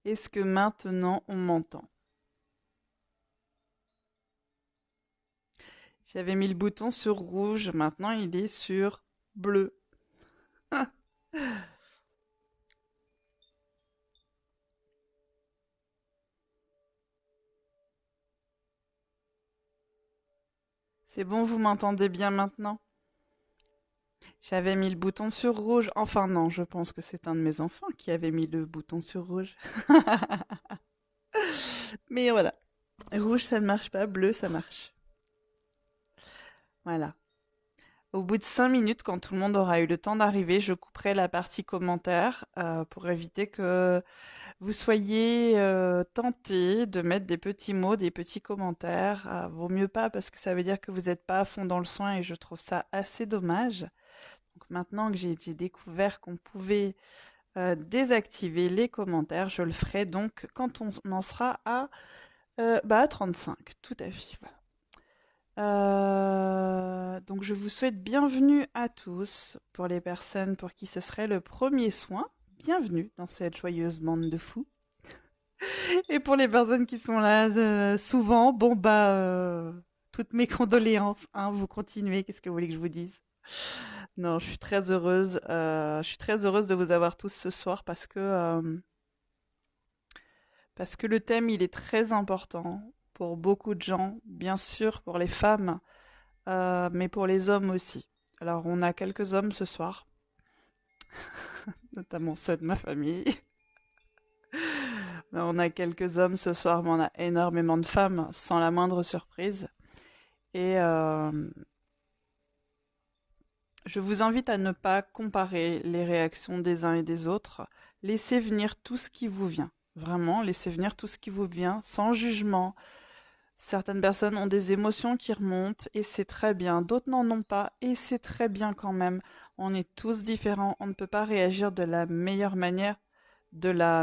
Est-ce que maintenant on m'entend? J'avais mis le bouton sur rouge, maintenant il est sur bleu. C'est bon, vous m'entendez bien maintenant? J'avais mis le bouton sur rouge. Enfin non, je pense que c'est un de mes enfants qui avait mis le bouton sur rouge. Mais voilà, rouge ça ne marche pas, bleu ça marche. Voilà. Au bout de 5 minutes, quand tout le monde aura eu le temps d'arriver, je couperai la partie commentaires pour éviter que vous soyez tentés de mettre des petits mots, des petits commentaires. Vaut mieux pas parce que ça veut dire que vous n'êtes pas à fond dans le soin et je trouve ça assez dommage. Donc maintenant que j'ai découvert qu'on pouvait désactiver les commentaires, je le ferai donc quand on en sera à 35. Tout à fait. Voilà. Donc je vous souhaite bienvenue à tous pour les personnes pour qui ce serait le premier soin. Bienvenue dans cette joyeuse bande de fous. Et pour les personnes qui sont là souvent, toutes mes condoléances. Hein, vous continuez, qu'est-ce que vous voulez que je vous dise? Non, je suis très heureuse. Je suis très heureuse de vous avoir tous ce soir parce que le thème il est très important pour beaucoup de gens, bien sûr pour les femmes, mais pour les hommes aussi. Alors on a quelques hommes ce soir, notamment ceux de ma famille. On a quelques hommes ce soir, mais on a énormément de femmes, sans la moindre surprise. Et je vous invite à ne pas comparer les réactions des uns et des autres. Laissez venir tout ce qui vous vient. Vraiment, laissez venir tout ce qui vous vient, sans jugement. Certaines personnes ont des émotions qui remontent et c'est très bien. D'autres n'en ont pas et c'est très bien quand même. On est tous différents. On ne peut pas réagir de la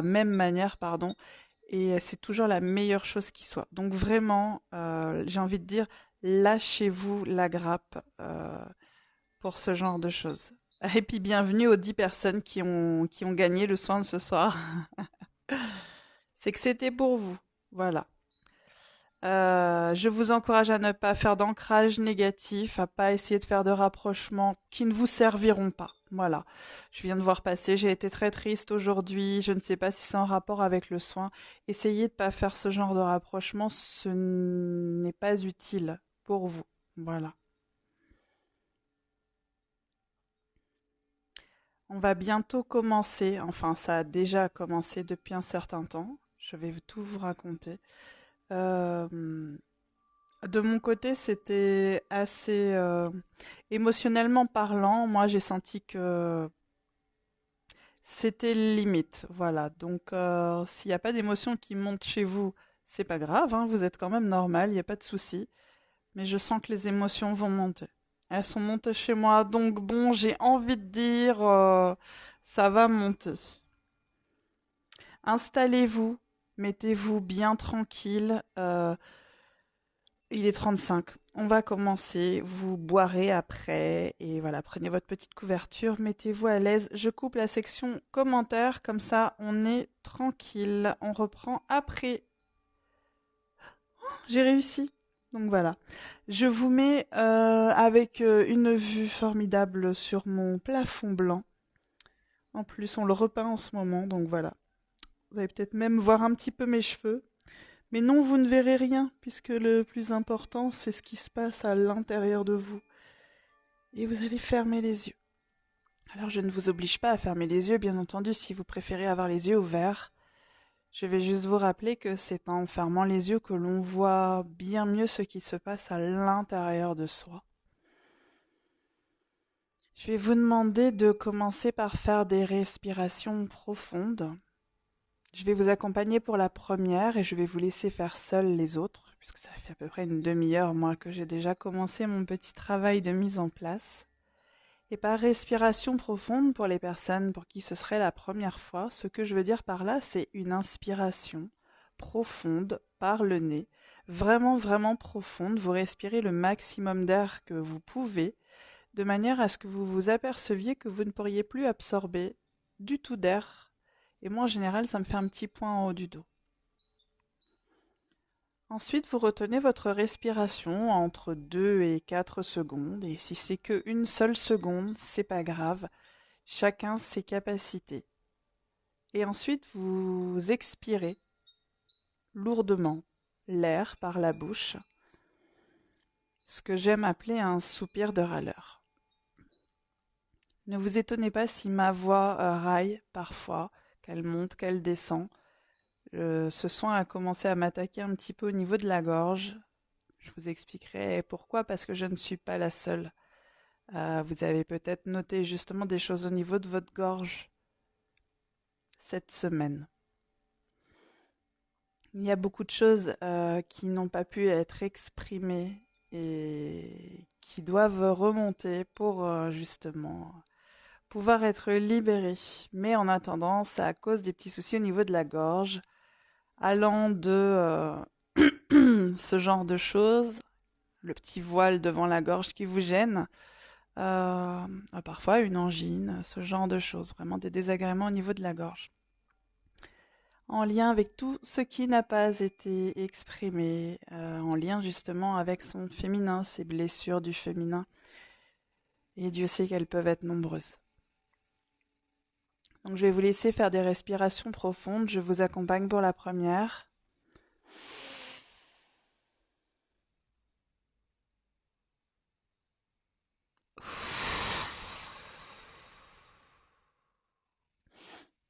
même manière, pardon. Et c'est toujours la meilleure chose qui soit. Donc vraiment, j'ai envie de dire, lâchez-vous la grappe pour ce genre de choses. Et puis bienvenue aux 10 personnes qui ont gagné le soin de ce soir. C'est que c'était pour vous. Voilà. Je vous encourage à ne pas faire d'ancrage négatif, à pas essayer de faire de rapprochements qui ne vous serviront pas. Voilà. Je viens de voir passer, j'ai été très triste aujourd'hui, je ne sais pas si c'est en rapport avec le soin. Essayez de pas faire ce genre de rapprochement, ce n'est pas utile pour vous. Voilà. On va bientôt commencer, enfin ça a déjà commencé depuis un certain temps. Je vais tout vous raconter. Euh, De mon côté, c'était assez émotionnellement parlant. Moi, j'ai senti que c'était limite. Voilà. Donc, s'il n'y a pas d'émotion qui monte chez vous, c'est pas grave. Hein, vous êtes quand même normal. Il n'y a pas de souci. Mais je sens que les émotions vont monter. Elles sont montées chez moi. Donc, bon, j'ai envie de dire, ça va monter. Installez-vous. Mettez-vous bien tranquille. Il est 35. On va commencer. Vous boirez après. Et voilà, prenez votre petite couverture. Mettez-vous à l'aise. Je coupe la section commentaires. Comme ça, on est tranquille. On reprend après. J'ai réussi. Donc voilà. Je vous mets avec une vue formidable sur mon plafond blanc. En plus, on le repeint en ce moment. Donc voilà. Vous allez peut-être même voir un petit peu mes cheveux. Mais non, vous ne verrez rien, puisque le plus important, c'est ce qui se passe à l'intérieur de vous. Et vous allez fermer les yeux. Alors je ne vous oblige pas à fermer les yeux, bien entendu, si vous préférez avoir les yeux ouverts. Je vais juste vous rappeler que c'est en fermant les yeux que l'on voit bien mieux ce qui se passe à l'intérieur de soi. Je vais vous demander de commencer par faire des respirations profondes. Je vais vous accompagner pour la première et je vais vous laisser faire seuls les autres, puisque ça fait à peu près une demi-heure, moi, que j'ai déjà commencé mon petit travail de mise en place. Et par respiration profonde pour les personnes pour qui ce serait la première fois, ce que je veux dire par là, c'est une inspiration profonde par le nez, vraiment, vraiment profonde. Vous respirez le maximum d'air que vous pouvez, de manière à ce que vous vous aperceviez que vous ne pourriez plus absorber du tout d'air Et moi, en général, ça me fait un petit point en haut du dos. Ensuite, vous retenez votre respiration entre 2 et 4 secondes. Et si c'est que une seule seconde, c'est pas grave. Chacun ses capacités. Et ensuite, vous expirez lourdement l'air par la bouche, ce que j'aime appeler un soupir de râleur. Ne vous étonnez pas si ma voix raille parfois, qu'elle monte, qu'elle descend. Ce soin a commencé à m'attaquer un petit peu au niveau de la gorge. Je vous expliquerai pourquoi, parce que je ne suis pas la seule. Vous avez peut-être noté justement des choses au niveau de votre gorge cette semaine. Il y a beaucoup de choses qui n'ont pas pu être exprimées et qui doivent remonter pour justement pouvoir être libérées. Mais en attendant, c'est à cause des petits soucis au niveau de la gorge, allant de ce genre de choses, le petit voile devant la gorge qui vous gêne, parfois une angine, ce genre de choses, vraiment des désagréments au niveau de la gorge. En lien avec tout ce qui n'a pas été exprimé, en lien justement avec son féminin, ses blessures du féminin. Et Dieu sait qu'elles peuvent être nombreuses. Donc je vais vous laisser faire des respirations profondes. Je vous accompagne pour la première.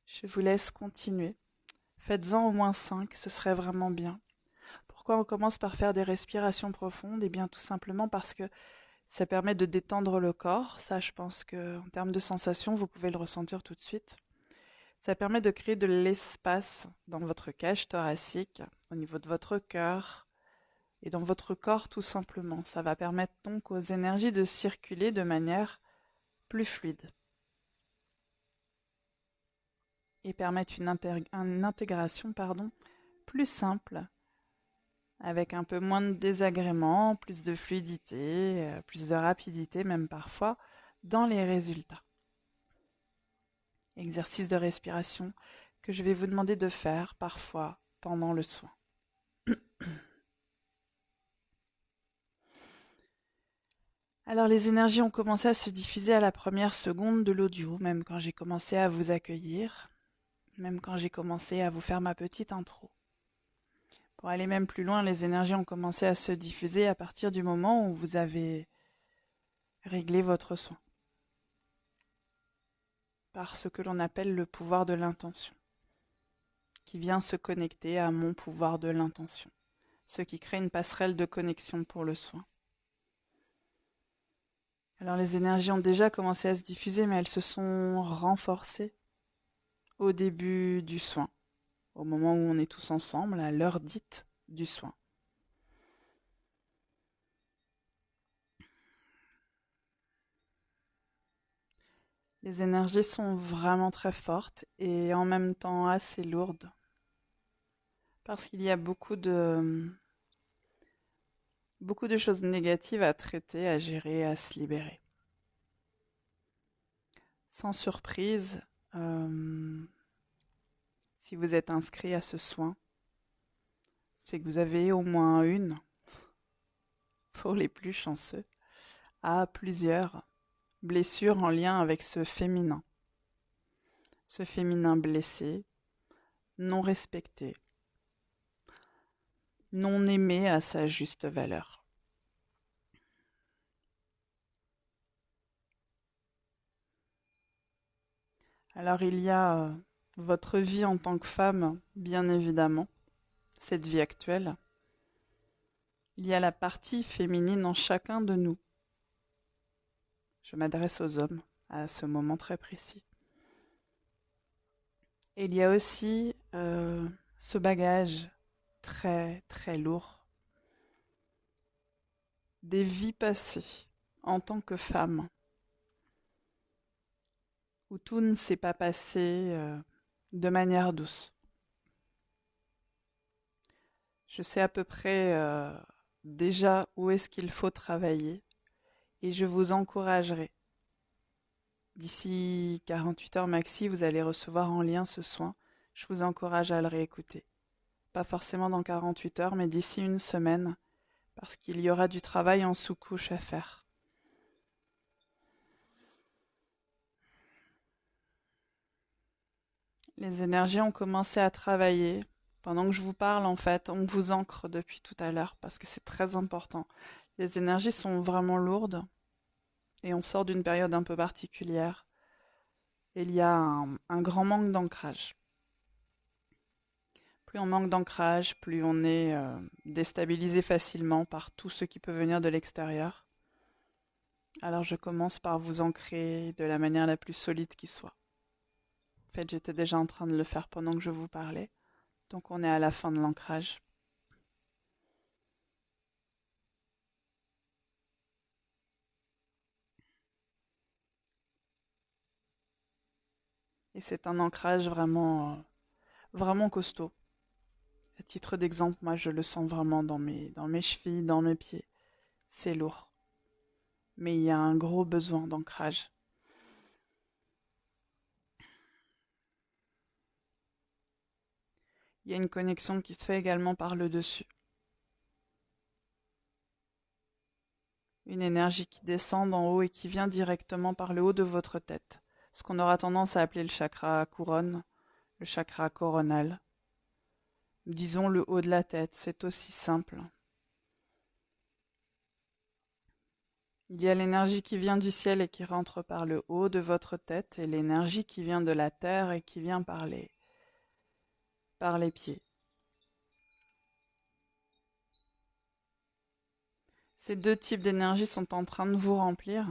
Je vous laisse continuer. Faites-en au moins 5, ce serait vraiment bien. Pourquoi on commence par faire des respirations profondes? Eh bien tout simplement parce que ça permet de détendre le corps. Ça, je pense qu'en termes de sensations, vous pouvez le ressentir tout de suite. Ça permet de créer de l'espace dans votre cage thoracique, au niveau de votre cœur et dans votre corps tout simplement. Ça va permettre donc aux énergies de circuler de manière plus fluide et permettre une intégration plus simple, avec un peu moins de désagréments, plus de fluidité, plus de rapidité même parfois, dans les résultats. Exercice de respiration que je vais vous demander de faire parfois pendant le soin. Alors les énergies ont commencé à se diffuser à la première seconde de l'audio, même quand j'ai commencé à vous accueillir, même quand j'ai commencé à vous faire ma petite intro. Pour aller même plus loin, les énergies ont commencé à se diffuser à partir du moment où vous avez réglé votre soin, par ce que l'on appelle le pouvoir de l'intention, qui vient se connecter à mon pouvoir de l'intention, ce qui crée une passerelle de connexion pour le soin. Alors les énergies ont déjà commencé à se diffuser, mais elles se sont renforcées au début du soin, au moment où on est tous ensemble, à l'heure dite du soin. Les énergies sont vraiment très fortes et en même temps assez lourdes, parce qu'il y a beaucoup de choses négatives à traiter, à gérer, à se libérer. Sans surprise, si vous êtes inscrit à ce soin, c'est que vous avez au moins une, pour les plus chanceux, à plusieurs blessures en lien avec ce féminin blessé, non respecté, non aimé à sa juste valeur. Alors il y a votre vie en tant que femme, bien évidemment, cette vie actuelle. Il y a la partie féminine en chacun de nous. Je m'adresse aux hommes à ce moment très précis. Et il y a aussi ce bagage très très lourd des vies passées en tant que femme, où tout ne s'est pas passé de manière douce. Je sais à peu près déjà où est-ce qu'il faut travailler et je vous encouragerai. D'ici 48 heures maxi, vous allez recevoir en lien ce soin je vous encourage à le réécouter. Pas forcément dans 48 heures, mais d'ici une semaine, parce qu'il y aura du travail en sous-couche à faire. Les énergies ont commencé à travailler. Pendant que je vous parle, en fait, on vous ancre depuis tout à l'heure, parce que c'est très important. Les énergies sont vraiment lourdes, et on sort d'une période un peu particulière. Il y a un grand manque d'ancrage. Plus on manque d'ancrage, plus on est déstabilisé facilement par tout ce qui peut venir de l'extérieur. Alors je commence par vous ancrer de la manière la plus solide qui soit. En fait, j'étais déjà en train de le faire pendant que je vous parlais. Donc on est à la fin de l'ancrage. Et c'est un ancrage vraiment costaud. À titre d'exemple, moi je le sens vraiment dans mes chevilles, dans mes pieds. C'est lourd. Mais il y a un gros besoin d'ancrage. Il y a une connexion qui se fait également par le dessus. Une énergie qui descend d'en haut et qui vient directement par le haut de votre tête. Ce qu'on aura tendance à appeler le chakra couronne, le chakra coronal. Disons le haut de la tête, c'est aussi simple. Il y a l'énergie qui vient du ciel et qui rentre par le haut de votre tête et l'énergie qui vient de la terre et qui vient par les pieds. Ces deux types d'énergie sont en train de vous remplir.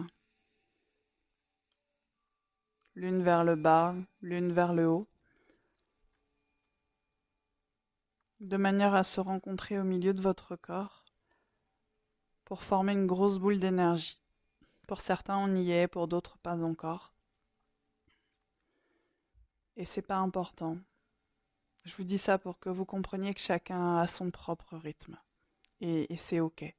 L'une vers le bas, l'une vers le haut. De manière à se rencontrer au milieu de votre corps pour former une grosse boule d'énergie. Pour certains, on y est, pour d'autres, pas encore. Et c'est pas important. Je vous dis ça pour que vous compreniez que chacun a son propre rythme. Et c'est ok.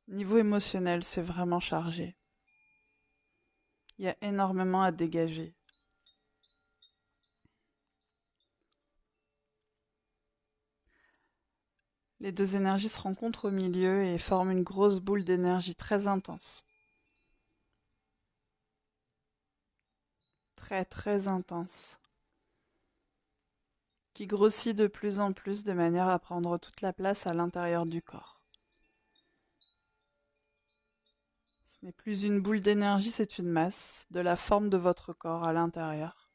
Niveau émotionnel, c'est vraiment chargé. Il y a énormément à dégager. Les deux énergies se rencontrent au milieu et forment une grosse boule d'énergie très intense. Très très intense. Qui grossit de plus en plus de manière à prendre toute la place à l'intérieur du corps. Ce n'est plus une boule d'énergie, c'est une masse de la forme de votre corps à l'intérieur.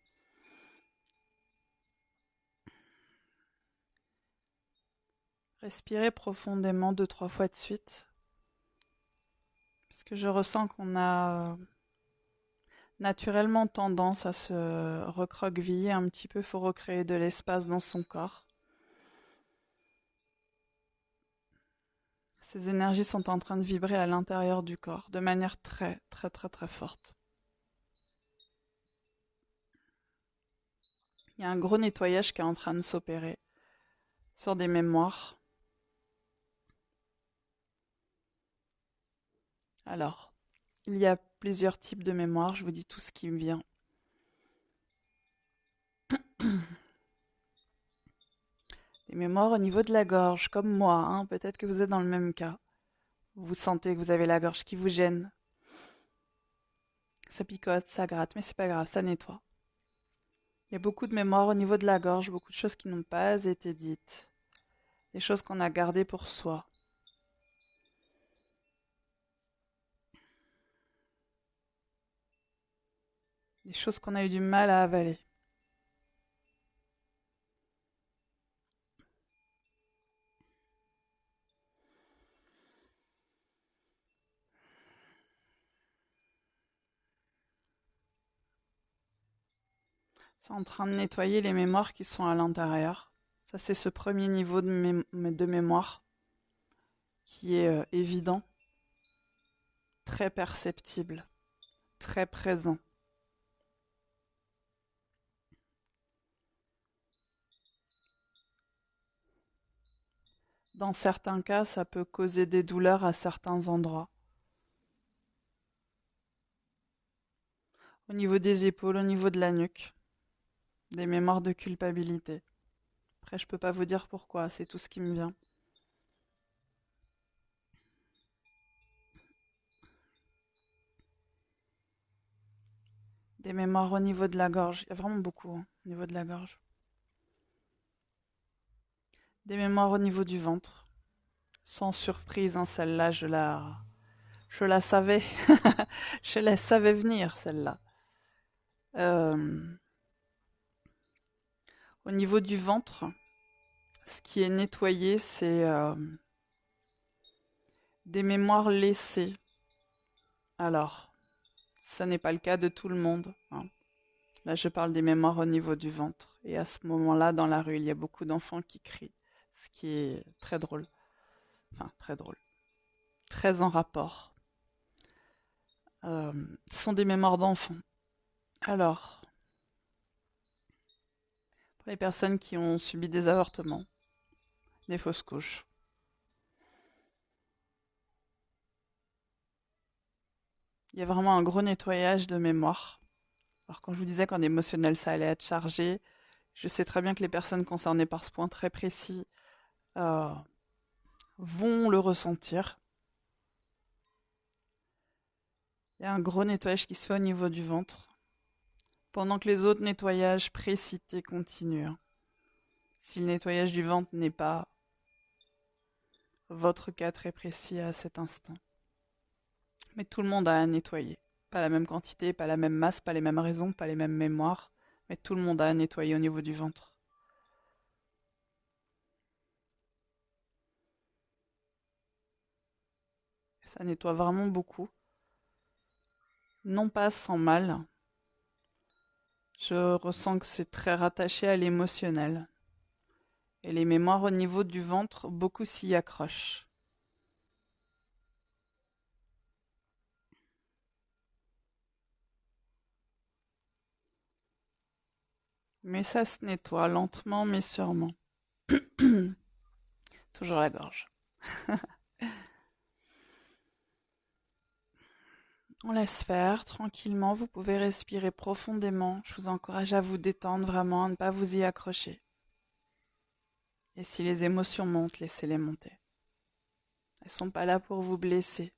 Respirez profondément 2-3 fois de suite. Parce que je ressens qu'on a naturellement tendance à se recroqueviller un petit peu. Il faut recréer de l'espace dans son corps. Ces énergies sont en train de vibrer à l'intérieur du corps de manière très très très très forte. Il y a un gros nettoyage qui est en train de s'opérer sur des mémoires. Alors, il y a plusieurs types de mémoires, je vous dis tout ce qui me vient. Des mémoires au niveau de la gorge, comme moi, hein, peut-être que vous êtes dans le même cas. Vous sentez que vous avez la gorge qui vous gêne. Ça picote, ça gratte, mais c'est pas grave, ça nettoie. Il y a beaucoup de mémoires au niveau de la gorge, beaucoup de choses qui n'ont pas été dites. Des choses qu'on a gardées pour soi. Des choses qu'on a eu du mal à avaler. C'est en train de nettoyer les mémoires qui sont à l'intérieur. Ça, c'est ce premier niveau de mémoire qui est évident, très perceptible, très présent. Dans certains cas, ça peut causer des douleurs à certains endroits. Au niveau des épaules, au niveau de la nuque, des mémoires de culpabilité. Après, je peux pas vous dire pourquoi, c'est tout ce qui me vient. Des mémoires au niveau de la gorge. Il y a vraiment beaucoup au niveau de la gorge. Des mémoires au niveau du ventre. Sans surprise, hein, celle-là, je la savais. Je la savais venir, celle-là. Euh, Au niveau du ventre, ce qui est nettoyé, c'est des mémoires laissées. Alors, ça n'est pas le cas de tout le monde, hein. Là, je parle des mémoires au niveau du ventre. Et à ce moment-là, dans la rue, il y a beaucoup d'enfants qui crient, ce qui est très drôle. Enfin, très drôle. Très en rapport. Ce sont des mémoires d'enfants. Alors, pour les personnes qui ont subi des avortements, des fausses couches, il y a vraiment un gros nettoyage de mémoire. Alors, quand je vous disais qu'en émotionnel, ça allait être chargé, je sais très bien que les personnes concernées par ce point très précis euh, vont le ressentir. Il y a un gros nettoyage qui se fait au niveau du ventre, pendant que les autres nettoyages précités continuent. Si le nettoyage du ventre n'est pas votre cas très précis à cet instant. Mais tout le monde a à nettoyer. Pas la même quantité, pas la même masse, pas les mêmes raisons, pas les mêmes mémoires, mais tout le monde a à nettoyer au niveau du ventre. Ça nettoie vraiment beaucoup. Non pas sans mal. Je ressens que c'est très rattaché à l'émotionnel. Et les mémoires au niveau du ventre, beaucoup s'y accrochent. Mais ça se nettoie lentement mais sûrement. Toujours la gorge. On laisse faire tranquillement, vous pouvez respirer profondément. Je vous encourage à vous détendre vraiment, à ne pas vous y accrocher. Et si les émotions montent, laissez-les monter. Elles sont pas là pour vous blesser.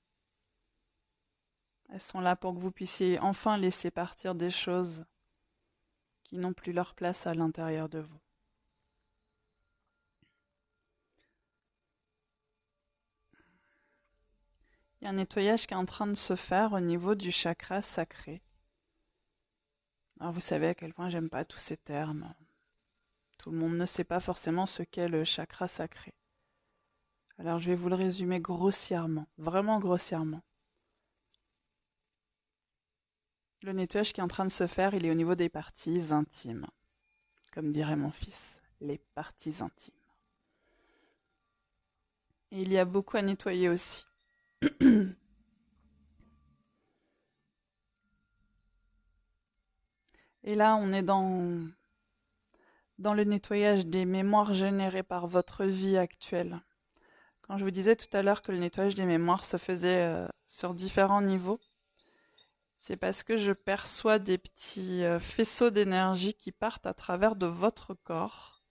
Elles sont là pour que vous puissiez enfin laisser partir des choses qui n'ont plus leur place à l'intérieur de vous. Il y a un nettoyage qui est en train de se faire au niveau du chakra sacré. Alors vous savez à quel point j'aime pas tous ces termes. Tout le monde ne sait pas forcément ce qu'est le chakra sacré. Alors je vais vous le résumer grossièrement, vraiment grossièrement. Le nettoyage qui est en train de se faire, il est au niveau des parties intimes. Comme dirait mon fils, les parties intimes. Et il y a beaucoup à nettoyer aussi. Et là, on est dans le nettoyage des mémoires générées par votre vie actuelle. Quand je vous disais tout à l'heure que le nettoyage des mémoires se faisait sur différents niveaux, c'est parce que je perçois des petits faisceaux d'énergie qui partent à travers de votre corps.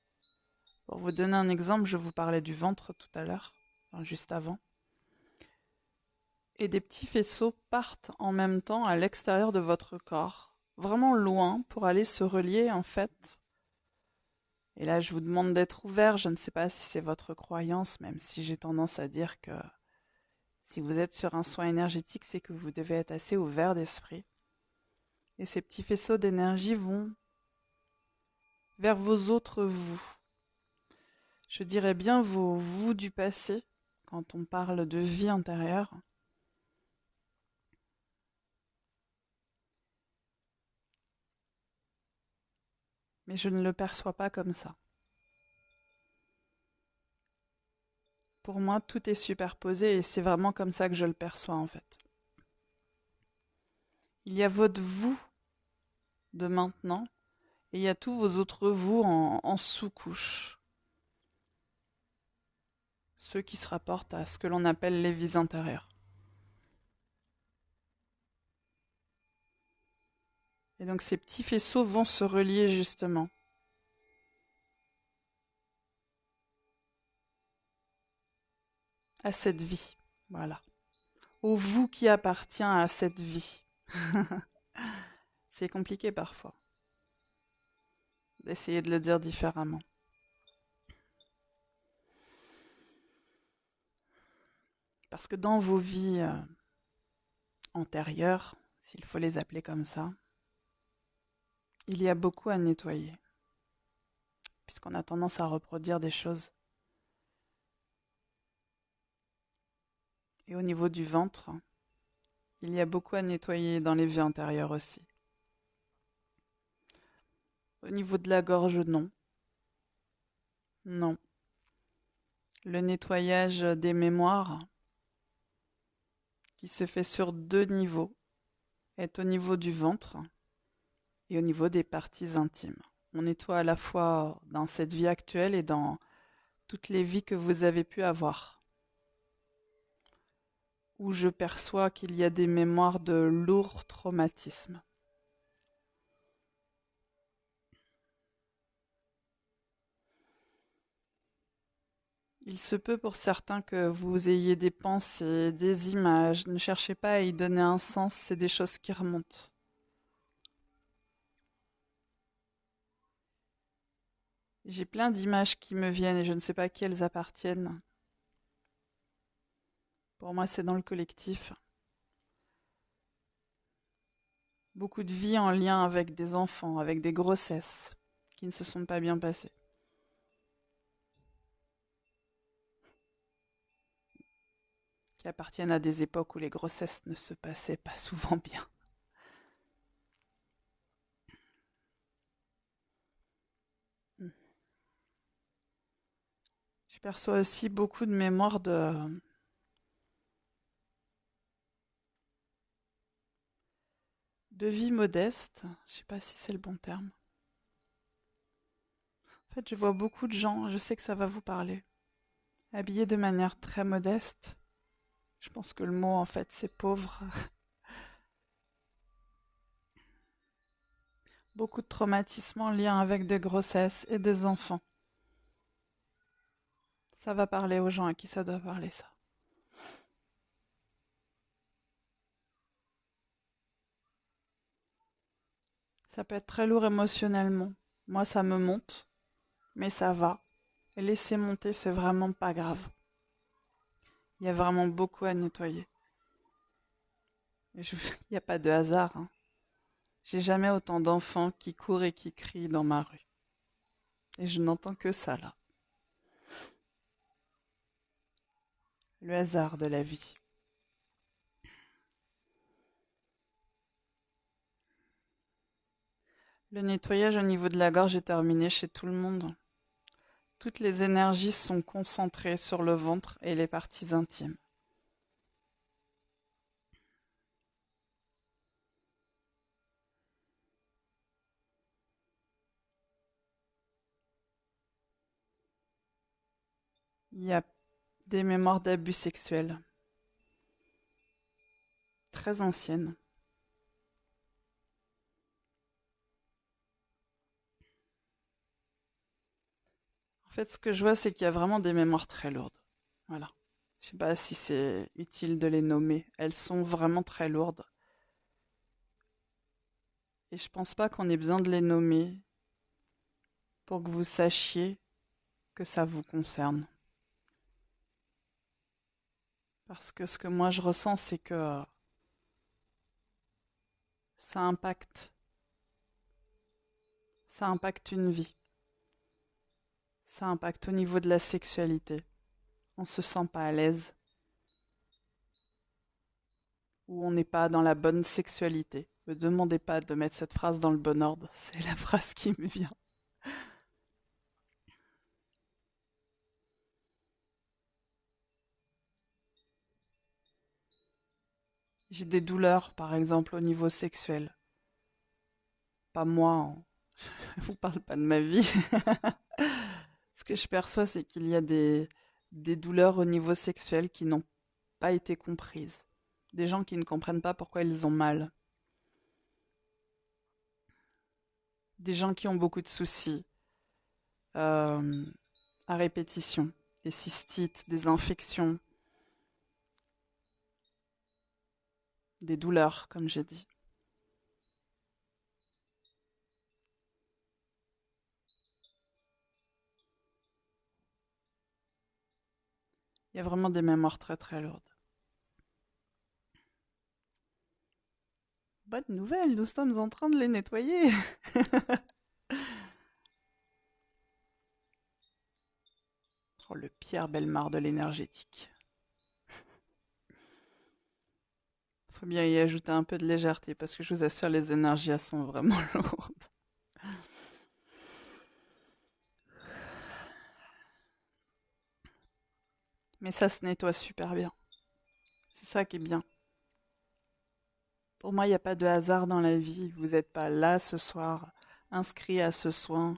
Pour vous donner un exemple, je vous parlais du ventre tout à l'heure, enfin, juste avant. Et des petits faisceaux partent en même temps à l'extérieur de votre corps, vraiment loin, pour aller se relier en fait. Et là, je vous demande d'être ouvert. Je ne sais pas si c'est votre croyance, même si j'ai tendance à dire que si vous êtes sur un soin énergétique, c'est que vous devez être assez ouvert d'esprit. Et ces petits faisceaux d'énergie vont vers vos autres vous. Je dirais bien vos vous du passé, quand on parle de vie intérieure. Mais je ne le perçois pas comme ça. Pour moi, tout est superposé et c'est vraiment comme ça que je le perçois en fait. Il y a votre vous de maintenant et il y a tous vos autres vous en sous-couche. Ceux qui se rapportent à ce que l'on appelle les vies intérieures. Et donc ces petits faisceaux vont se relier justement à cette vie. Voilà. Au vous qui appartient à cette vie. C'est compliqué parfois d'essayer de le dire différemment. Parce que dans vos vies antérieures, s'il faut les appeler comme ça, il y a beaucoup à nettoyer. Puisqu'on a tendance à reproduire des choses. Et au niveau du ventre, il y a beaucoup à nettoyer dans les vies antérieures aussi. Au niveau de la gorge, non. Non. Le nettoyage des mémoires, qui se fait sur 2 niveaux, est au niveau du ventre et au niveau des parties intimes. On nettoie à la fois dans cette vie actuelle et dans toutes les vies que vous avez pu avoir, où je perçois qu'il y a des mémoires de lourds traumatismes. Il se peut pour certains que vous ayez des pensées, des images. Ne cherchez pas à y donner un sens, c'est des choses qui remontent. J'ai plein d'images qui me viennent et je ne sais pas à qui elles appartiennent. Pour moi, c'est dans le collectif. Beaucoup de vies en lien avec des enfants, avec des grossesses qui ne se sont pas bien passées. Qui appartiennent à des époques où les grossesses ne se passaient pas souvent bien. Je perçois aussi beaucoup de mémoires de vie modeste. Je ne sais pas si c'est le bon terme. En fait, je vois beaucoup de gens, je sais que ça va vous parler, habillés de manière très modeste. Je pense que le mot, en fait, c'est pauvre. Beaucoup de traumatismes en lien avec des grossesses et des enfants. Ça va parler aux gens à qui ça doit parler, ça. Ça peut être très lourd émotionnellement. Moi, ça me monte, mais ça va. Et laisser monter, c'est vraiment pas grave. Il y a vraiment beaucoup à nettoyer. Il n'y a pas de hasard, hein. J'ai jamais autant d'enfants qui courent et qui crient dans ma rue. Et je n'entends que ça, là. Le hasard de la vie. Le nettoyage au niveau de la gorge est terminé chez tout le monde. Toutes les énergies sont concentrées sur le ventre et les parties intimes. Il y a des mémoires d'abus sexuels très anciennes. En fait, ce que je vois, c'est qu'il y a vraiment des mémoires très lourdes. Voilà. Je sais pas si c'est utile de les nommer. Elles sont vraiment très lourdes. Et je pense pas qu'on ait besoin de les nommer pour que vous sachiez que ça vous concerne. Parce que ce que moi je ressens, c'est que ça impacte. Ça impacte une vie. Ça impacte au niveau de la sexualité. On se sent pas à l'aise. Ou on n'est pas dans la bonne sexualité. Ne me demandez pas de mettre cette phrase dans le bon ordre. C'est la phrase qui me vient. J'ai des douleurs, par exemple, au niveau sexuel. Pas moi, hein. Je vous parle pas de ma vie. Ce que je perçois, c'est qu'il y a des douleurs au niveau sexuel qui n'ont pas été comprises. Des gens qui ne comprennent pas pourquoi ils ont mal. des gens qui ont beaucoup de soucis euh, à répétition, des cystites, des infections, des douleurs, comme j'ai dit. Il y a vraiment des mémoires très très lourdes. Bonne nouvelle, nous sommes en train de les nettoyer. Oh, le Pierre Bellemare de l'énergétique. Faut bien y ajouter un peu de légèreté parce que je vous assure, les énergies elles sont vraiment lourdes. Mais ça se nettoie super bien. C'est ça qui est bien. Pour moi, il n'y a pas de hasard dans la vie. Vous n'êtes pas là ce soir, inscrit à ce soin,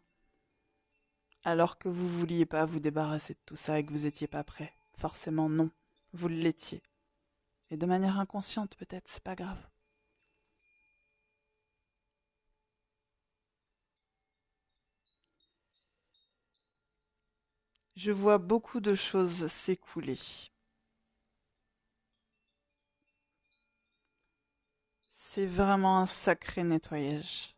alors que vous vouliez pas vous débarrasser de tout ça et que vous n'étiez pas prêt. Forcément, non. Vous l'étiez. Et de manière inconsciente, peut-être, c'est pas grave. Je vois beaucoup de choses s'écouler. C'est vraiment un sacré nettoyage.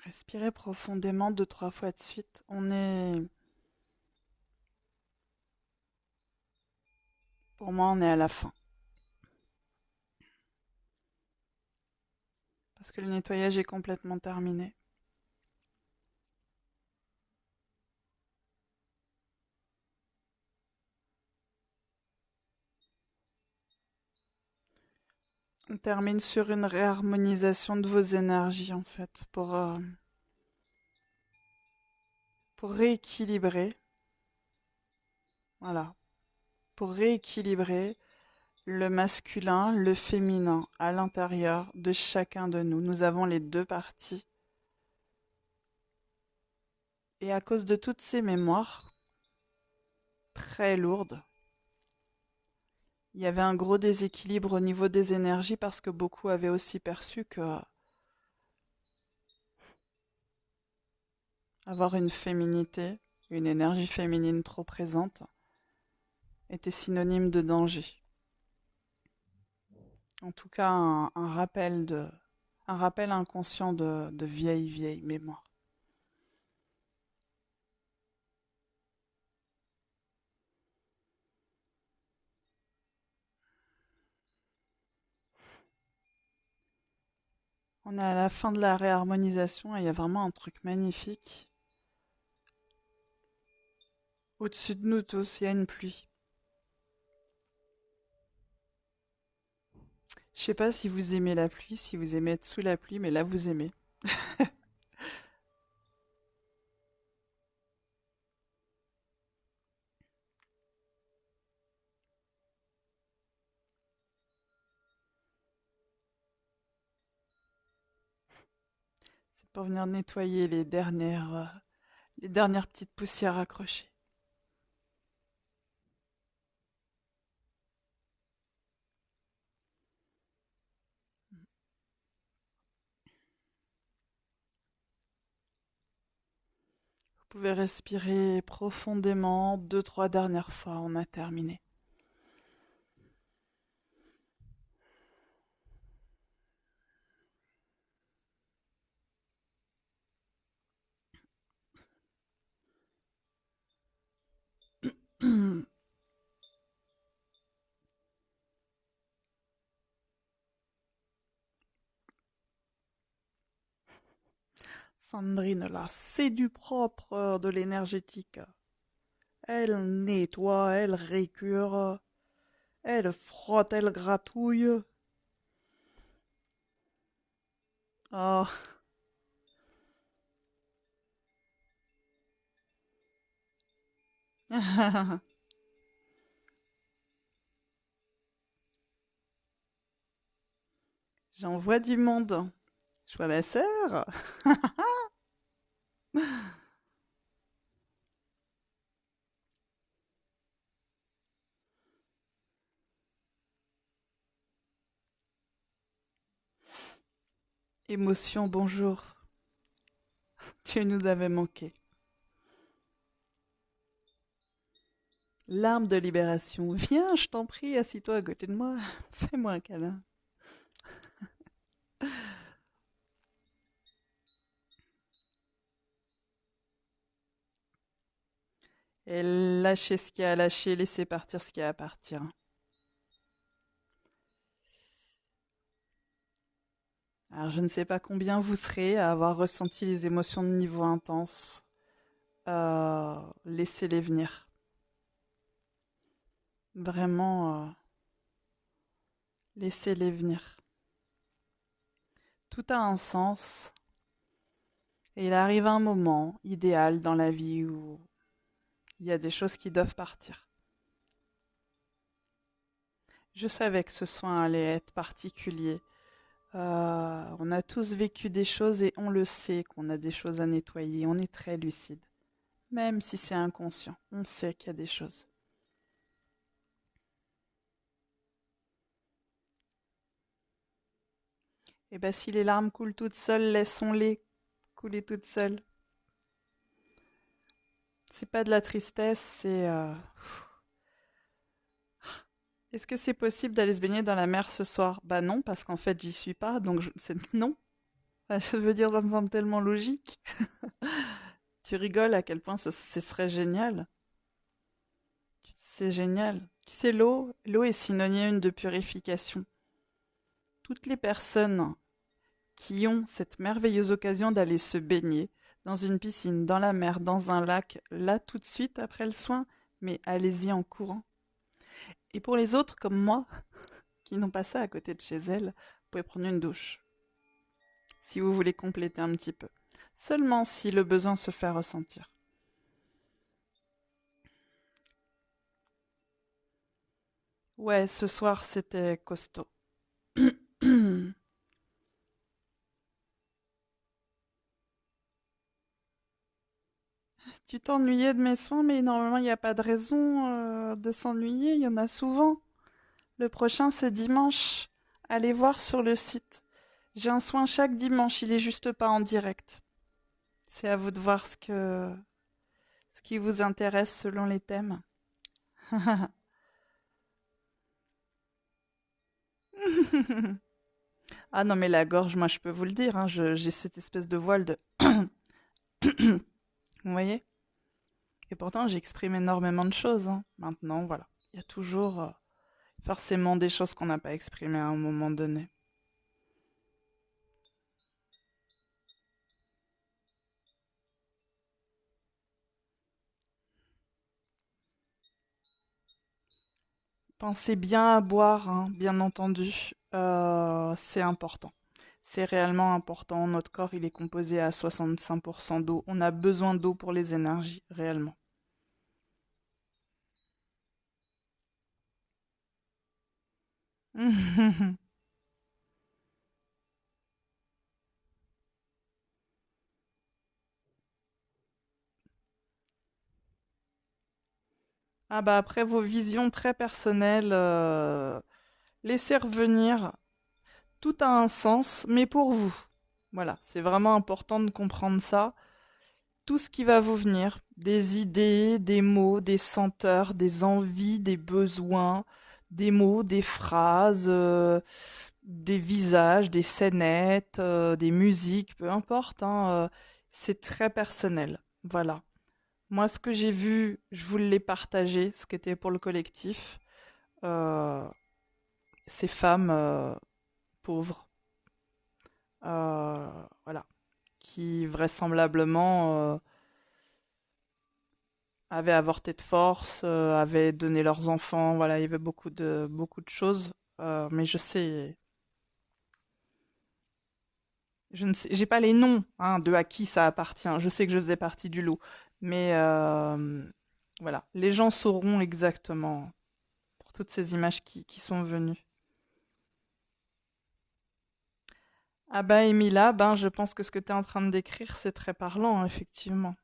Respirez profondément deux, trois fois de suite. Pour moi, on est à la fin. Parce que le nettoyage est complètement terminé. On termine sur une réharmonisation de vos énergies, en fait, pour rééquilibrer. Voilà. Pour rééquilibrer le masculin, le féminin à l'intérieur de chacun de nous. Nous avons les deux parties. Et à cause de toutes ces mémoires très lourdes, il y avait un gros déséquilibre au niveau des énergies parce que beaucoup avaient aussi perçu que avoir une féminité, une énergie féminine trop présente, était synonyme de danger. En tout cas, un rappel inconscient de vieilles, vieilles mémoires. On est à la fin de la réharmonisation et il y a vraiment un truc magnifique. Au-dessus de nous tous, il y a une pluie. Je sais pas si vous aimez la pluie, si vous aimez être sous la pluie, mais là vous aimez. C'est pour venir nettoyer les dernières petites poussières accrochées. Vous pouvez respirer profondément deux, trois dernières fois, on a terminé. Sandrine, là, c'est du propre de l'énergétique. Elle nettoie, elle récure, elle frotte, elle gratouille. Oh. J'en vois du monde. Je vois ma sœur. Émotion, bonjour. Tu nous avais manqué. Larme de libération. Viens, je t'en prie, assis-toi à côté de moi. Fais-moi un câlin. Et lâchez ce qu'il y a à lâcher, laissez partir ce qu'il y a à partir. Alors, je ne sais pas combien vous serez à avoir ressenti les émotions de niveau intense. Laissez-les venir. Vraiment, laissez-les venir. Tout a un sens. Et il arrive un moment idéal dans la vie où il y a des choses qui doivent partir. Je savais que ce soin allait être particulier. On a tous vécu des choses et on le sait qu'on a des choses à nettoyer. On est très lucide. Même si c'est inconscient, on sait qu'il y a des choses. Et bien si les larmes coulent toutes seules, laissons-les couler toutes seules. C'est pas de la tristesse, c'est... Est-ce que c'est possible d'aller se baigner dans la mer ce soir? Bah non, parce qu'en fait j'y suis pas, donc c'est non. Enfin, je veux dire, ça me semble tellement logique. Tu rigoles à quel point ce serait génial. C'est génial. Tu sais, l'eau est synonyme de purification. Toutes les personnes qui ont cette merveilleuse occasion d'aller se baigner dans une piscine, dans la mer, dans un lac, là tout de suite après le soin, mais allez-y en courant. Et pour les autres comme moi, qui n'ont pas ça à côté de chez elles, vous pouvez prendre une douche, si vous voulez compléter un petit peu. Seulement si le besoin se fait ressentir. Ouais, ce soir c'était costaud. Tu t'ennuyais de mes soins, mais normalement il n'y a pas de raison de s'ennuyer, il y en a souvent. Le prochain c'est dimanche. Allez voir sur le site. J'ai un soin chaque dimanche, il est juste pas en direct. C'est à vous de voir ce qui vous intéresse selon les thèmes. Ah non mais la gorge, moi je peux vous le dire, hein, j'ai cette espèce de voile de... Vous voyez? Et pourtant j'exprime énormément de choses, hein. Maintenant, voilà. Il y a toujours forcément des choses qu'on n'a pas exprimées à un moment donné. Pensez bien à boire, hein, bien entendu. C'est important. C'est réellement important. Notre corps, il est composé à 65% d'eau. On a besoin d'eau pour les énergies, réellement. Ah bah après vos visions très personnelles, laissez revenir. Tout a un sens, mais pour vous. Voilà, c'est vraiment important de comprendre ça. Tout ce qui va vous venir, des idées, des mots, des senteurs, des envies, des besoins, des mots, des phrases, des visages, des scénettes, des musiques, peu importe, hein, c'est très personnel. Voilà. Moi, ce que j'ai vu, je vous l'ai partagé, ce qui était pour le collectif. Euh, Ces femmes pauvres, voilà, qui vraisemblablement avaient avorté de force, avaient donné leurs enfants, voilà, il y avait beaucoup de choses. Mais je ne sais, j'ai pas les noms hein, de à qui ça appartient. Je sais que je faisais partie du lot, mais voilà, les gens sauront exactement pour toutes ces images qui sont venues. Ah bah Emilia, ben je pense que ce que tu es en train de décrire, c'est très parlant, hein, effectivement.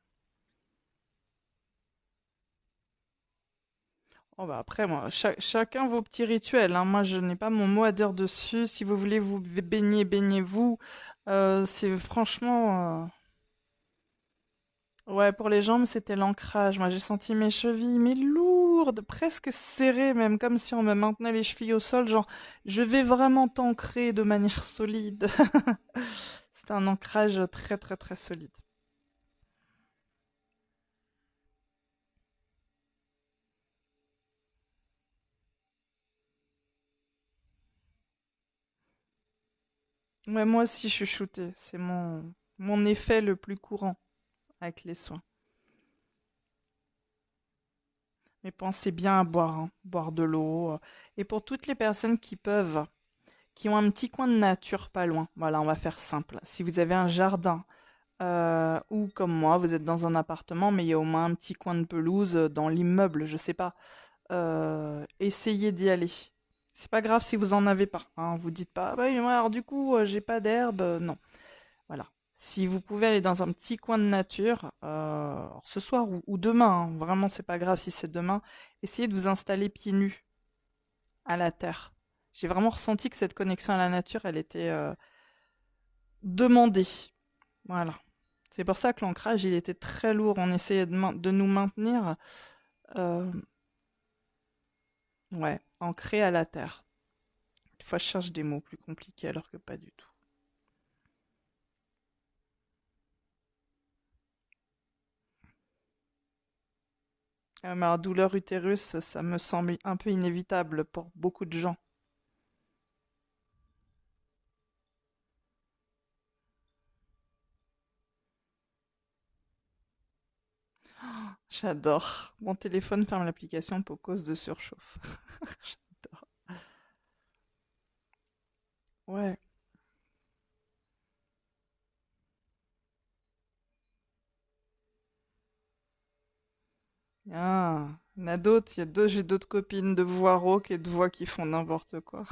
Oh bah après, moi, chacun vos petits rituels, hein. Moi, je n'ai pas mon mot à dire dessus. Si vous voulez vous baigner, baignez-vous. C'est franchement... Ouais, pour les jambes, c'était l'ancrage. Moi, j'ai senti mes chevilles, mais lourdes, presque serrées, même comme si on me maintenait les chevilles au sol. Genre, je vais vraiment t'ancrer de manière solide. C'était un ancrage très, très, très solide. Ouais, moi aussi, je suis shootée. C'est mon effet le plus courant avec les soins. Mais pensez bien à boire, hein. Boire de l'eau. Et pour toutes les personnes qui peuvent, qui ont un petit coin de nature pas loin, voilà, on va faire simple. Si vous avez un jardin, ou comme moi, vous êtes dans un appartement, mais il y a au moins un petit coin de pelouse dans l'immeuble, je sais pas, essayez d'y aller. C'est pas grave si vous en avez pas, hein. Vous dites pas, ah bah oui, moi, alors du coup, j'ai pas d'herbe. Non. Voilà. Si vous pouvez aller dans un petit coin de nature, alors ce soir ou demain, hein, vraiment c'est pas grave si c'est demain, essayez de vous installer pieds nus à la terre. J'ai vraiment ressenti que cette connexion à la nature, elle était demandée. Voilà. C'est pour ça que l'ancrage, il était très lourd. On essayait de nous maintenir, euh, ouais, ancrés à la terre. Des fois, je cherche des mots plus compliqués alors que pas du tout. Mais alors, douleur utérus, ça me semble un peu inévitable pour beaucoup de gens. J'adore. Mon téléphone ferme l'application pour cause de surchauffe. J'adore. Ouais. Ah, il y en a d'autres. J'ai d'autres copines de voix rauques et de voix qui font n'importe quoi.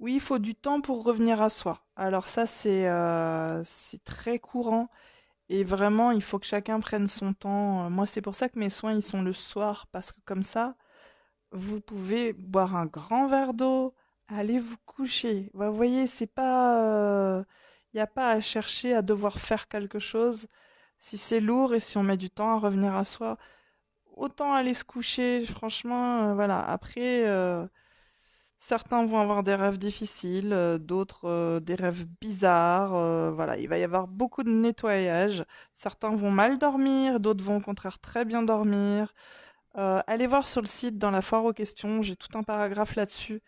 Oui, il faut du temps pour revenir à soi. Alors ça, c'est très courant et vraiment, il faut que chacun prenne son temps. Moi, c'est pour ça que mes soins, ils sont le soir parce que comme ça, vous pouvez boire un grand verre d'eau, aller vous coucher. Vous voyez, c'est pas, il n'y a pas à chercher à devoir faire quelque chose. Si c'est lourd et si on met du temps à revenir à soi, autant aller se coucher. Franchement, voilà. Après, certains vont avoir des rêves difficiles, d'autres des rêves bizarres. Voilà, il va y avoir beaucoup de nettoyage. Certains vont mal dormir, d'autres vont au contraire très bien dormir. Allez voir sur le site dans la foire aux questions, j'ai tout un paragraphe là-dessus.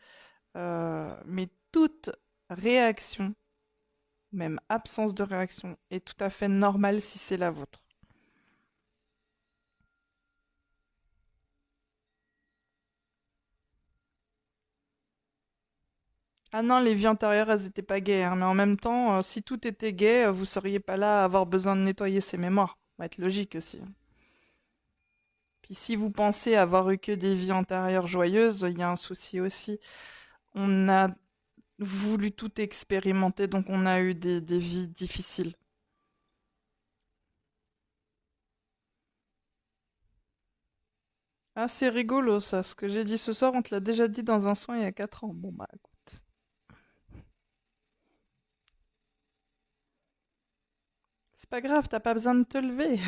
Mais toute réaction, même absence de réaction, est tout à fait normale si c'est la vôtre. Ah non, les vies antérieures, elles étaient pas gaies, hein, mais en même temps, si tout était gay, vous seriez pas là à avoir besoin de nettoyer ses mémoires. Ça va être logique aussi. Puis si vous pensez avoir eu que des vies antérieures joyeuses, il y a un souci aussi. On a voulu tout expérimenter, donc on a eu des vies difficiles. Ah, c'est rigolo ça. Ce que j'ai dit ce soir, on te l'a déjà dit dans un soin il y a 4 ans. Bon bah écoute. C'est pas grave, t'as pas besoin de te lever.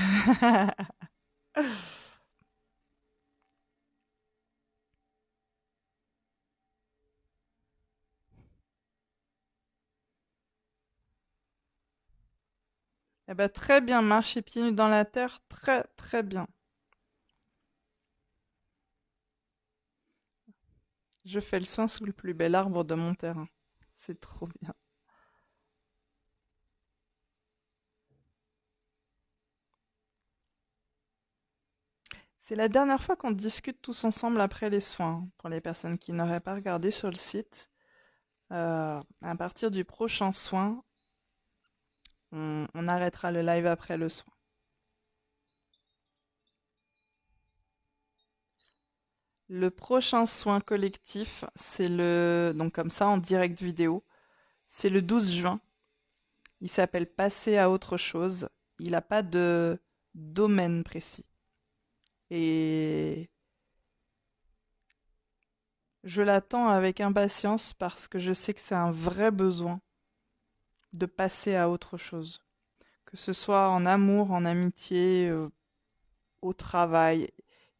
Eh ben très bien, marcher pieds nus dans la terre, très très bien. Je fais le soin sous le plus bel arbre de mon terrain. C'est trop bien. C'est la dernière fois qu'on discute tous ensemble après les soins. Pour les personnes qui n'auraient pas regardé sur le site, à partir du prochain soin, on arrêtera le live après le soin. Le prochain soin collectif, c'est donc comme ça en direct vidéo, c'est le 12 juin. Il s'appelle Passer à autre chose. Il n'a pas de domaine précis. Et je l'attends avec impatience parce que je sais que c'est un vrai besoin de passer à autre chose. Que ce soit en amour, en amitié, au travail.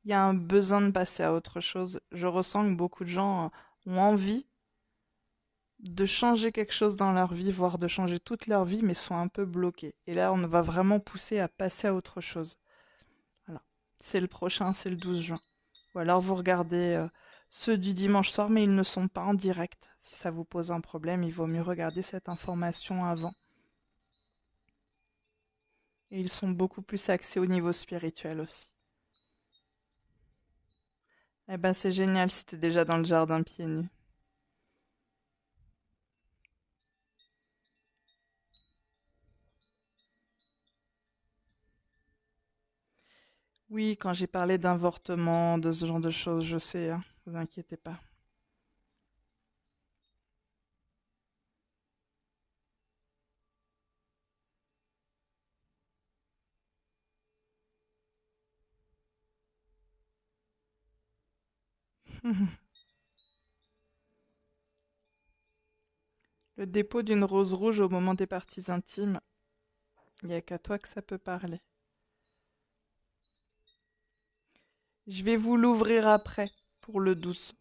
Il y a un besoin de passer à autre chose. Je ressens que beaucoup de gens ont envie de changer quelque chose dans leur vie, voire de changer toute leur vie, mais sont un peu bloqués. Et là, on va vraiment pousser à passer à autre chose. Voilà. C'est le prochain, c'est le 12 juin. Ou alors vous regardez ceux du dimanche soir, mais ils ne sont pas en direct. Si ça vous pose un problème, il vaut mieux regarder cette information avant. Et ils sont beaucoup plus axés au niveau spirituel aussi. Eh ben c'est génial si t'es déjà dans le jardin pieds nus. Oui, quand j'ai parlé d'avortement, de ce genre de choses, je sais, hein, vous inquiétez pas. Le dépôt d'une rose rouge au moment des parties intimes, il n'y a qu'à toi que ça peut parler. Je vais vous l'ouvrir après, pour le 12.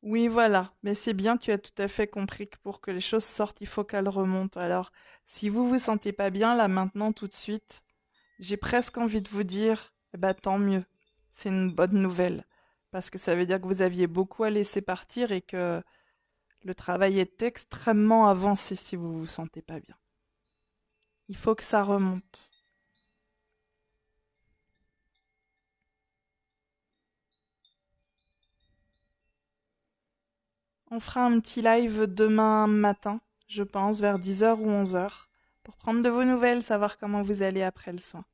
Oui, voilà, mais c'est bien, tu as tout à fait compris que pour que les choses sortent, il faut qu'elles remontent. Alors, si vous vous sentez pas bien là maintenant tout de suite, j'ai presque envie de vous dire, eh ben tant mieux. C'est une bonne nouvelle. Parce que ça veut dire que vous aviez beaucoup à laisser partir et que le travail est extrêmement avancé si vous vous sentez pas bien. Il faut que ça remonte. On fera un petit live demain matin, je pense, vers 10 heures ou 11 heures, pour prendre de vos nouvelles, savoir comment vous allez après le soin.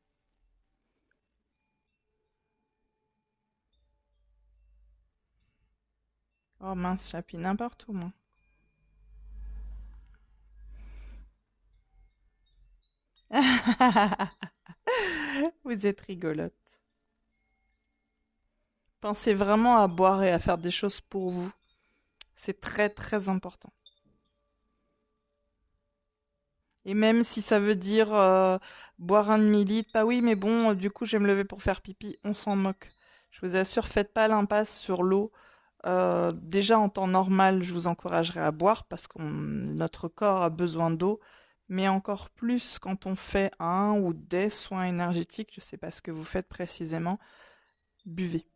Oh mince, j'appuie n'importe où, moi. Vous êtes rigolote. Pensez vraiment à boire et à faire des choses pour vous. C'est très très important. Et même si ça veut dire boire un demi-litre, bah oui, mais bon, du coup, je vais me lever pour faire pipi, on s'en moque. Je vous assure, faites pas l'impasse sur l'eau. Déjà en temps normal, je vous encouragerais à boire parce que notre corps a besoin d'eau, mais encore plus quand on fait un ou des soins énergétiques, je ne sais pas ce que vous faites précisément, buvez.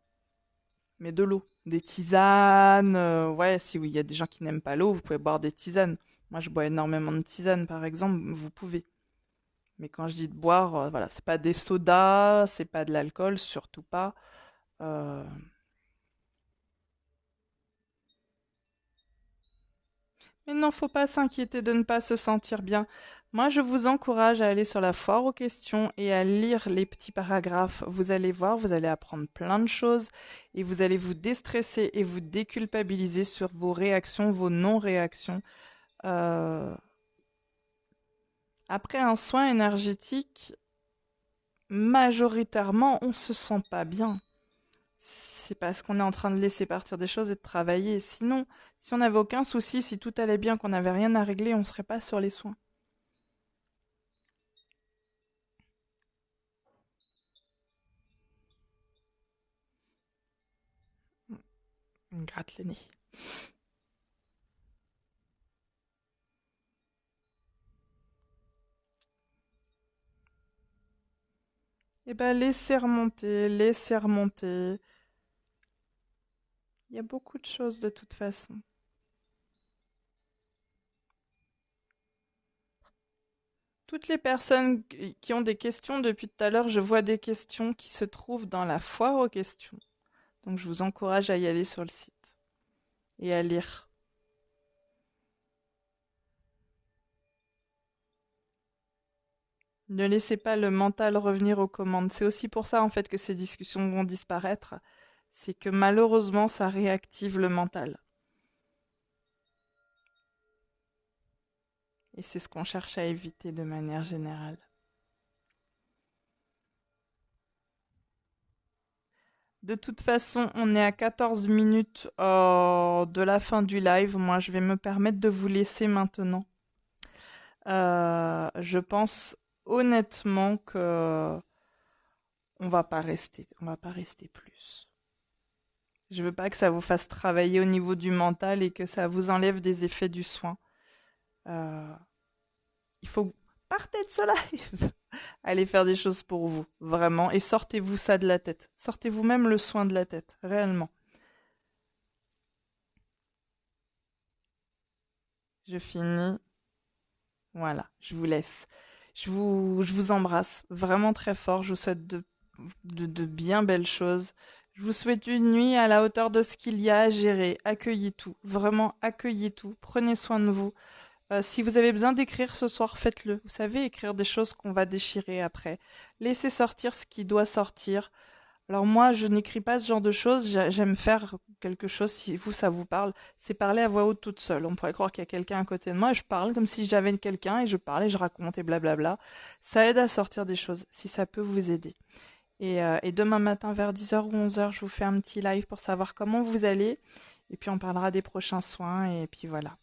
Mais de l'eau, des tisanes, ouais, si oui, il y a des gens qui n'aiment pas l'eau, vous pouvez boire des tisanes. Moi, je bois énormément de tisanes, par exemple, vous pouvez. Mais quand je dis de boire, voilà, c'est pas des sodas, c'est pas de l'alcool, surtout pas. Euh, Mais non, faut pas s'inquiéter de ne pas se sentir bien. Moi, je vous encourage à aller sur la foire aux questions et à lire les petits paragraphes. Vous allez voir, vous allez apprendre plein de choses et vous allez vous déstresser et vous déculpabiliser sur vos réactions, vos non-réactions. Euh, Après un soin énergétique, majoritairement, on se sent pas bien. C'est parce qu'on est en train de laisser partir des choses et de travailler. Sinon, si on n'avait aucun souci, si tout allait bien, qu'on n'avait rien à régler, on ne serait pas sur les soins. On me gratte le nez. Eh ben, laissez remonter, laissez remonter. Il y a beaucoup de choses de toute façon. Toutes les personnes qui ont des questions depuis tout à l'heure, je vois des questions qui se trouvent dans la foire aux questions. Donc je vous encourage à y aller sur le site et à lire. Ne laissez pas le mental revenir aux commandes. C'est aussi pour ça en fait que ces discussions vont disparaître. C'est que malheureusement ça réactive le mental. Et c'est ce qu'on cherche à éviter de manière générale. De toute façon, on est à 14 minutes de la fin du live. Moi, je vais me permettre de vous laisser maintenant. Je pense honnêtement que on va pas rester plus. Je veux pas que ça vous fasse travailler au niveau du mental et que ça vous enlève des effets du soin. Euh, il faut partez de ce live. Allez faire des choses pour vous, vraiment, et sortez-vous ça de la tête. Sortez-vous même le soin de la tête, réellement. Je finis. Voilà, je vous laisse. Je vous embrasse vraiment très fort. Je vous souhaite de bien belles choses. Je vous souhaite une nuit à la hauteur de ce qu'il y a à gérer. Accueillez tout. Vraiment, accueillez tout. Prenez soin de vous. Si vous avez besoin d'écrire ce soir, faites-le. Vous savez, écrire des choses qu'on va déchirer après. Laissez sortir ce qui doit sortir. Alors moi, je n'écris pas ce genre de choses. J'aime faire quelque chose, si vous, ça vous parle. C'est parler à voix haute toute seule. On pourrait croire qu'il y a quelqu'un à côté de moi et je parle comme si j'avais quelqu'un et je parle et je raconte et blablabla. Ça aide à sortir des choses, si ça peut vous aider. Et demain matin, vers 10h ou 11h, je vous fais un petit live pour savoir comment vous allez. Et puis on parlera des prochains soins et puis voilà.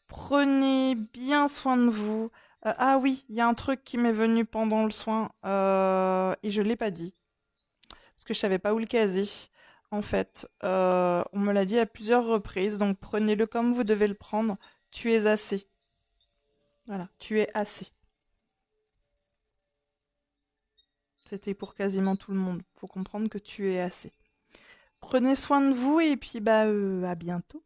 Prenez bien soin de vous. Ah oui, il y a un truc qui m'est venu pendant le soin et je l'ai pas dit parce que je savais pas où le caser. En fait, on me l'a dit à plusieurs reprises, donc prenez-le comme vous devez le prendre. Tu es assez. Voilà, tu es assez. C'était pour quasiment tout le monde. Faut comprendre que tu es assez. Prenez soin de vous et puis bah à bientôt.